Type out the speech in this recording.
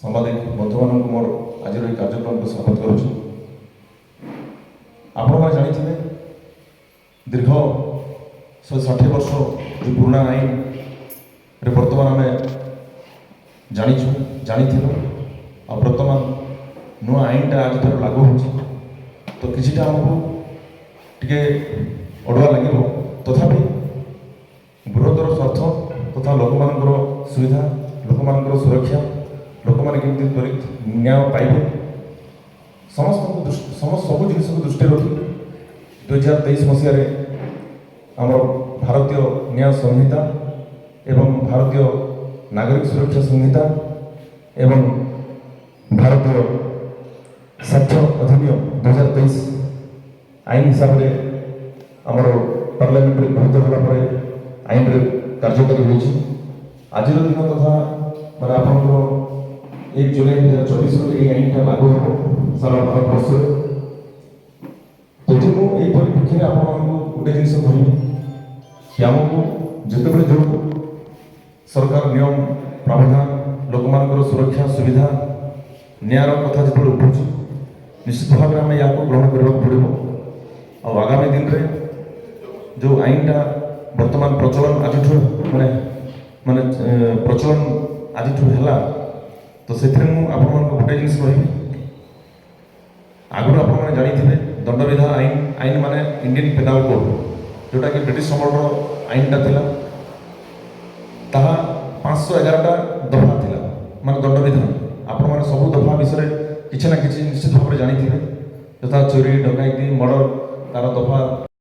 ସାମ୍ବାଦିକ ବନ୍ଧୁମାନଙ୍କୁ ମୋର ଆଜିର ଏହି କାର୍ଯ୍ୟକ୍ରମକୁ ସ୍ୱାଗତ କରୁଛି। ଆପଣମାନେ ଜାଣିଥିବେ ଦୀର୍ଘ 160 ବର୍ଷ ଯେଉଁ ପୁରୁଣା ଆଇନରେ ବର୍ତ୍ତମାନ ଆମେ ଜାଣିଥିଲୁ ଆଉ ବର୍ତ୍ତମାନ ନୂଆ ଆଇନଟା ଆଜିଠାରୁ ଲାଗୁ ହେଉଛି। ତ କିଛିଟା ଆମକୁ ଟିକେ ଅଡ଼ୁଆ ଲାଗିବ, ତଥାପି ବୃହତ୍ତର ସ୍ୱାର୍ଥ ତଥା ଲୋକମାନଙ୍କର ସୁବିଧା, ଲୋକମାନଙ୍କର ସୁରକ୍ଷା, ଲୋକମାନେ କେମିତି ତ୍ୱରିତ ନ୍ୟାୟ ପାଇବେ, ସବୁ ଜିନିଷକୁ ଦୃଷ୍ଟିରେ ରଖି 2023 ମସିହାରେ ଆମର ଭାରତୀୟ ନ୍ୟାୟ ସଂହିତା ଏବଂ ଭାରତୀୟ ନାଗରିକ ସୁରକ୍ଷା ସଂହିତା ଏବଂ ଭାରତୀୟ ସ୍ୱାସ୍ଥ୍ୟ ଅଧିନିୟମ 2023 ଆଇନ ହିସାବରେ ଆମର ପାର୍ଲାମେଣ୍ଟରେ ଗୃହୀତ ହେଲା ପରେ ଆଇନରେ କାର୍ଯ୍ୟକାରୀ ହୋଇଛି। ଆଜିର ଦିନ ତଥା ମାନେ ଆପଣଙ୍କର 1 ଜୁଲାଇ 2024ରୁ ଏହି ଆଇନଟା ଲାଗୁ ହେବ ସାରା ଭାରତବର୍ଷରେ। ଯଦି ମୁଁ ଏହି ପରିପ୍ରେକ୍ଷୀରେ ଆପଣମାନଙ୍କୁ ଗୋଟେ ଜିନିଷ କହିବି କି ଆମକୁ ଯେତେବେଳେ ଯେଉଁ ସରକାର ନିୟମ ପ୍ରାବଧାନ, ଲୋକମାନଙ୍କର ସୁରକ୍ଷା ସୁବିଧା, ନ୍ୟାୟର କଥା ଯେତେବେଳେ ଉଠୁଛି, ନିଶ୍ଚିତ ଭାବରେ ଆମେ ୟାକୁ ଗ୍ରହଣ କରିବାକୁ ପଡ଼ିବ। ଆଉ ଆଗାମୀ ଦିନରେ ଯେଉଁ ଆଇନଟା ବର୍ତ୍ତମାନ ପ୍ରଚଳନ ଆଜିଠୁ ପ୍ରଚଳନ ଆଜିଠୁ ହେଲା, ତ ସେଥିରେ ମୁଁ ଆପଣମାନଙ୍କୁ ଗୋଟେ ଜିନିଷ କହିବି। ଆଗରୁ ଆପଣମାନେ ଜାଣିଥିବେ ଦଣ୍ଡବିଧାନ ଆଇନ ମାନେ ଇଣ୍ଡିଆନ୍ ପେନାଲ କୋଡ୍, ଯେଉଁଟାକି ବ୍ରିଟିଶ ଅମଳର ଆଇନଟା ଥିଲା। ତାହା 511ଟା ଦଫା ଥିଲା, ମାନେ ଦଣ୍ଡବିଧାନ। ଆପଣମାନେ ସବୁ ଦଫା ବିଷୟରେ କିଛି ନା କିଛି ନିଶ୍ଚିତ ଭାବରେ ଜାଣିଥିବେ, ଯଥା ଚୋରି, ଡକାୟତି, ମର୍ଡର, ତାର ଦଫା